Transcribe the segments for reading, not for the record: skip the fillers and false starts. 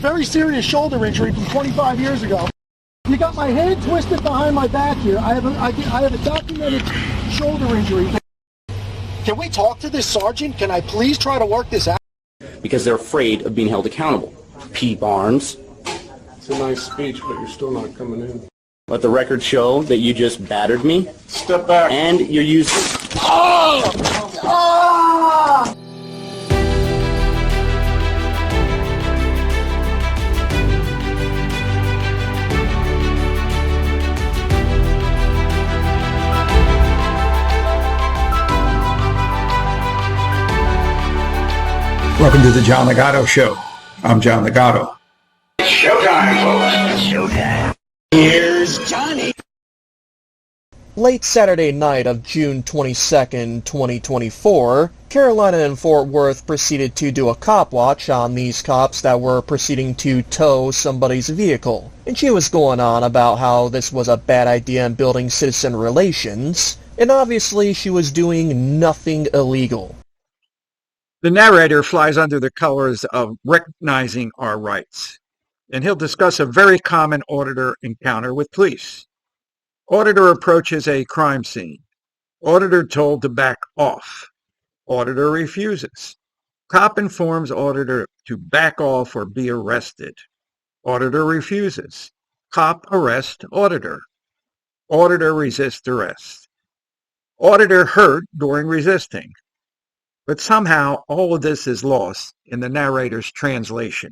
very serious shoulder injury from 25 years ago. You got my head twisted behind my back here. I have a documented shoulder injury. Can we talk to this sergeant? Can I please try to work this out? Because they're afraid of being held accountable. P. Barnes. It's a nice speech, but you're still not coming in. Let the record show that you just battered me. Step back. And you're using... Oh! Ah! Welcome to the John Ligato Show. I'm John Ligato. Showtime, folks. Showtime. Here's Johnny. Late Saturday night of June 22nd, 2024, Carolina and Fort Worth proceeded to do a cop watch on these cops that were proceeding to tow somebody's vehicle. And she was going on about how this was a bad idea in building citizen relations, and obviously she was doing nothing illegal. The narrator flies under the colors of recognizing our rights, and he'll discuss a very common auditor encounter with police. Auditor approaches a crime scene. Auditor told to back off. Auditor refuses. Cop informs auditor to back off or be arrested. Auditor refuses. Cop arrests auditor. Auditor resists arrest. Auditor hurt during resisting. But somehow all of this is lost in the narrator's translation.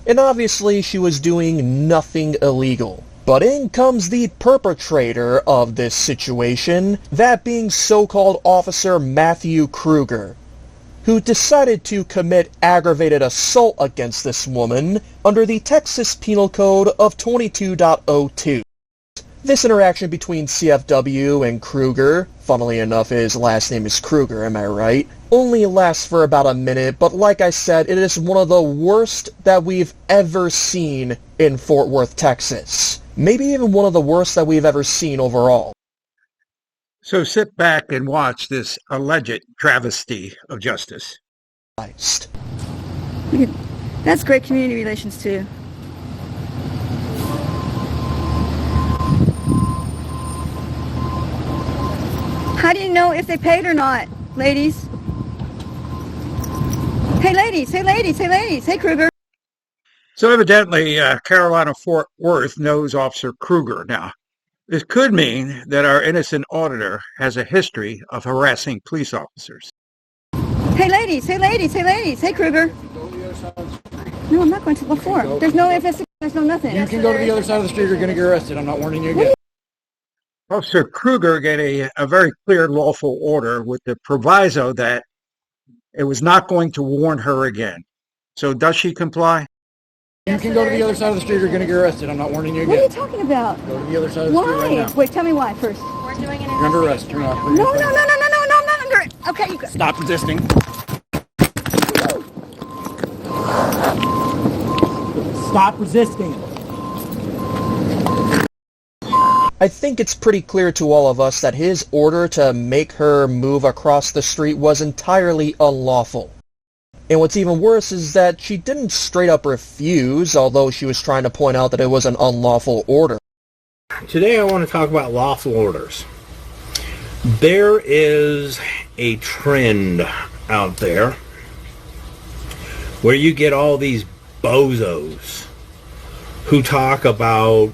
And obviously she was doing nothing illegal. But in comes the perpetrator of this situation, that being so-called Officer Matthew Kruger, who decided to commit aggravated assault against this woman under the Texas Penal Code of 22.02. This interaction between CFW and Kruger, funnily enough his last name is Kruger, am I right, only lasts for about a minute, but like I said, it is one of the worst that we've ever seen in Fort Worth, Texas. Maybe even one of the worst that we've ever seen overall. So sit back and watch this alleged travesty of justice. That's great community relations too. How do you know if they paid or not, ladies? Hey ladies, hey ladies, hey ladies, hey Kruger. So evidently, Carolina Fort Worth knows Officer Kruger. Now, this could mean that our innocent auditor has a history of harassing police officers. Hey ladies, hey ladies, hey ladies, hey Kruger. No, I'm not going to before. There's no investigation, there's no nothing. You can go to the other side of the street, you're going to get arrested. I'm not warning you again. Officer Kruger get a very clear lawful order with the proviso that it was not going to warn her again. So does she comply? You can go to the other side of the street, you're going to get arrested. I'm not warning you again. What are you talking about? Go to the other side of the street right now. Wait, tell me why first. We're doing an You're under arrest. Turn off. No, I'm not under it. Okay, you go. Stop resisting. Stop resisting. I think it's pretty clear to all of us that his order to make her move across the street was entirely unlawful. And what's even worse is that she didn't straight up refuse, although she was trying to point out that it was an unlawful order. Today I want to talk about lawful orders. There is a trend out there where you get all these bozos who talk about,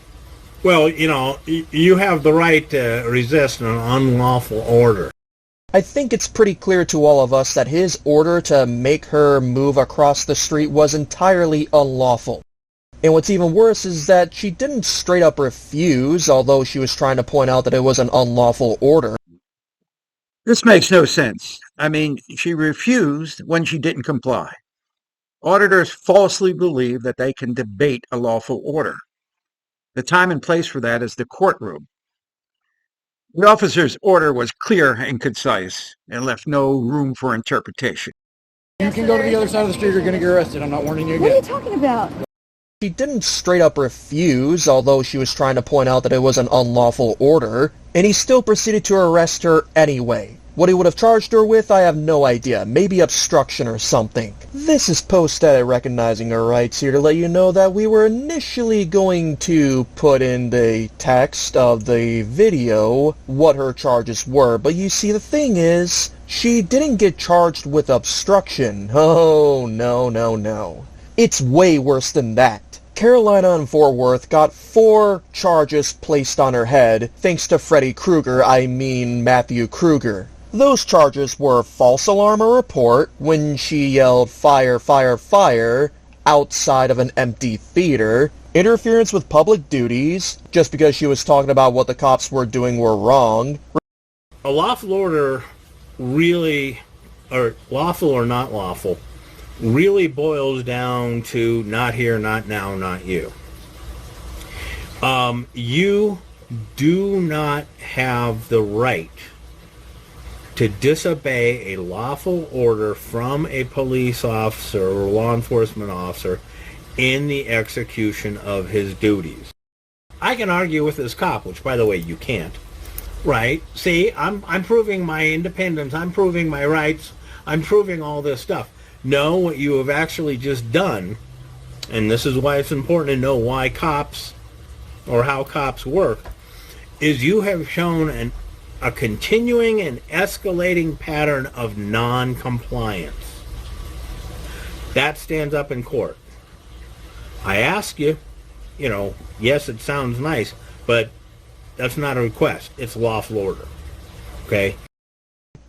well, you know, you have the right to resist an unlawful order. I think it's pretty clear to all of us that his order to make her move across the street was entirely unlawful. And what's even worse is that she didn't straight up refuse, although she was trying to point out that it was an unlawful order. This makes no sense. I mean, she refused when she didn't comply. Auditors falsely believe that they can debate a lawful order. The time and place for that is the courtroom. The officer's order was clear and concise and left no room for interpretation. You can go to the other side of the street, you're going to get arrested. I'm not warning you again. What are you talking about? She didn't straight up refuse, although she was trying to point out that it was an unlawful order, and he still proceeded to arrest her anyway. What he would have charged her with, I have no idea. Maybe obstruction or something. This is post-edit recognizing her rights here to let you know that we were initially going to put in the text of the video what her charges were, but you see, the thing is, she didn't get charged with obstruction. Oh, no. It's way worse than that. Carolina in Fort Worth got 4 charges placed on her head thanks to Freddy Krueger, I mean Matthew Krueger. Those charges were false alarm or report when she yelled fire, fire, fire outside of an empty theater, interference with public duties just because she was talking about what the cops were doing were wrong. A lawful order really, or lawful or not lawful, really boils down to not here, not now, not you. You do not have the right to disobey a lawful order from a police officer or law enforcement officer in the execution of his duties. I can argue with this cop, which, by the way, you can't. Right? See, I'm proving my independence. I'm proving my rights. I'm proving all this stuff. No, what you have actually just done, and this is why it's important to know why cops, or how cops work, is you have shown a continuing and escalating pattern of non-compliance. That stands up in court. I ask you, yes, it sounds nice, but that's not a request. It's lawful order. Okay?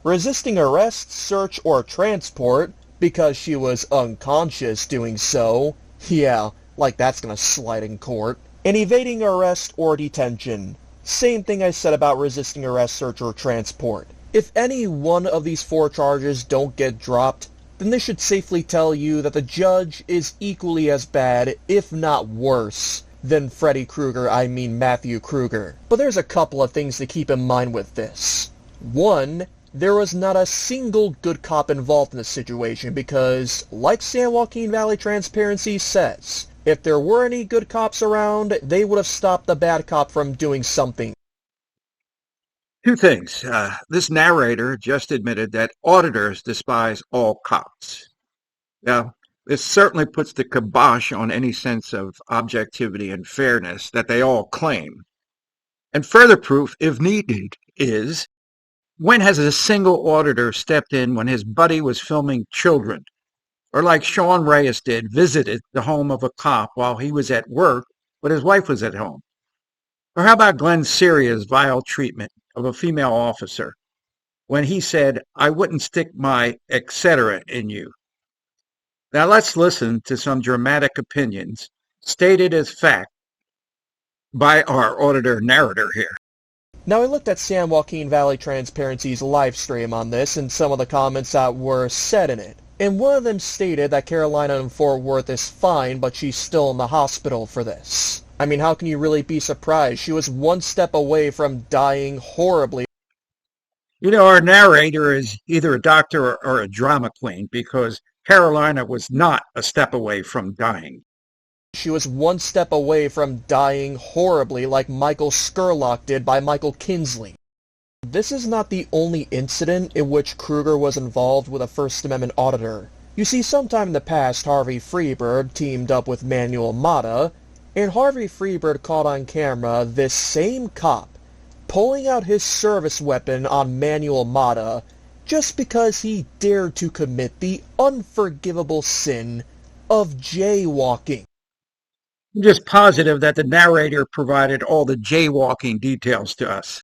Resisting arrest, search, or transport because she was unconscious doing so. Yeah, like that's gonna slide in court. And evading arrest or detention. Same thing I said about resisting arrest, search, or transport. If any one of these 4 charges don't get dropped, then this should safely tell you that the judge is equally as bad, if not worse, than Freddy Krueger, I mean Matthew Krueger. But there's a couple of things to keep in mind with this. 1, there was not a single good cop involved in this situation because, like San Joaquin Valley Transparency says, if there were any good cops around, they would have stopped the bad cop from doing something. 2 things. This narrator just admitted that auditors despise all cops. Now, this certainly puts the kibosh on any sense of objectivity and fairness that they all claim. And further proof, if needed, is when has a single auditor stepped in when his buddy was filming children? Or like Sean Reyes did, visited the home of a cop while he was at work, but his wife was at home? Or how about Glenn Syria's vile treatment of a female officer when he said, "I wouldn't stick my etc. in you"? Now let's listen to some dramatic opinions stated as fact by our auditor narrator here. Now I looked at San Joaquin Valley Transparency's live stream on this and some of the comments that were said in it. And one of them stated that Carolina in Fort Worth is fine, but she's still in the hospital for this. I mean, how can you really be surprised? She was one step away from dying horribly. Our narrator is either a doctor or a drama queen because Carolina was not a step away from dying. She was one step away from dying horribly like Michael Scurlock did by Michael Kinsley. This is not the only incident in which Krueger was involved with a First Amendment auditor. You see, sometime in the past, Harvey Freebird teamed up with Manuel Mata, and Harvey Freebird caught on camera this same cop pulling out his service weapon on Manuel Mata just because he dared to commit the unforgivable sin of jaywalking. I'm just positive that the narrator provided all the jaywalking details to us.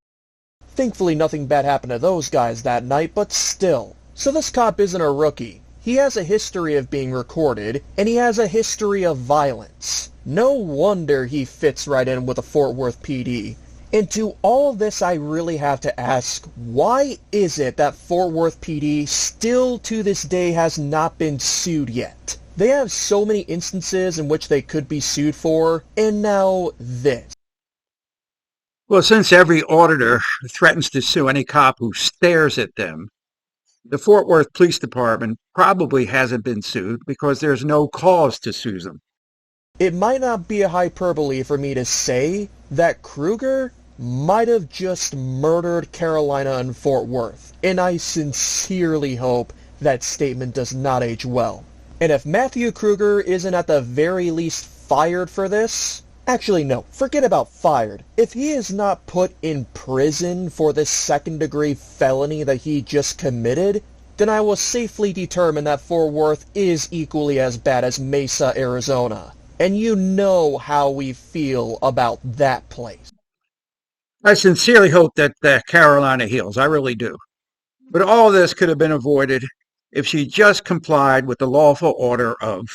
Thankfully, nothing bad happened to those guys that night, but still. So this cop isn't a rookie. He has a history of being recorded, and he has a history of violence. No wonder he fits right in with the Fort Worth PD. And to all this, I really have to ask, why is it that Fort Worth PD still to this day has not been sued yet? They have so many instances in which they could be sued for, and now this. Well, since every auditor threatens to sue any cop who stares at them, the Fort Worth Police Department probably hasn't been sued because there's no cause to sue them. It might not be a hyperbole for me to say that Krueger might have just murdered Carolina and Fort Worth, and I sincerely hope that statement does not age well. And if Matthew Kruger isn't at the very least fired for this, actually no, forget about fired. If he is not put in prison for this second-degree felony that he just committed, then I will safely determine that Fort Worth is equally as bad as Mesa, Arizona. And you know how we feel about that place. I sincerely hope that Carolina heals. I really do. But all this could have been avoided if she just complied with the lawful order of...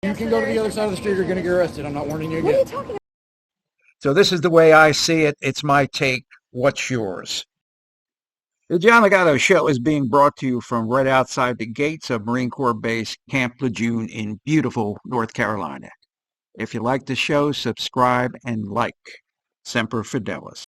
You can go to the other side of the street, you're going to get arrested. I'm not warning you again. What are you talking about? So this is the way I see it. It's my take. What's yours? The John Ligato Show is being brought to you from right outside the gates of Marine Corps Base Camp Lejeune in beautiful North Carolina. If you like the show, subscribe and like. Semper Fidelis.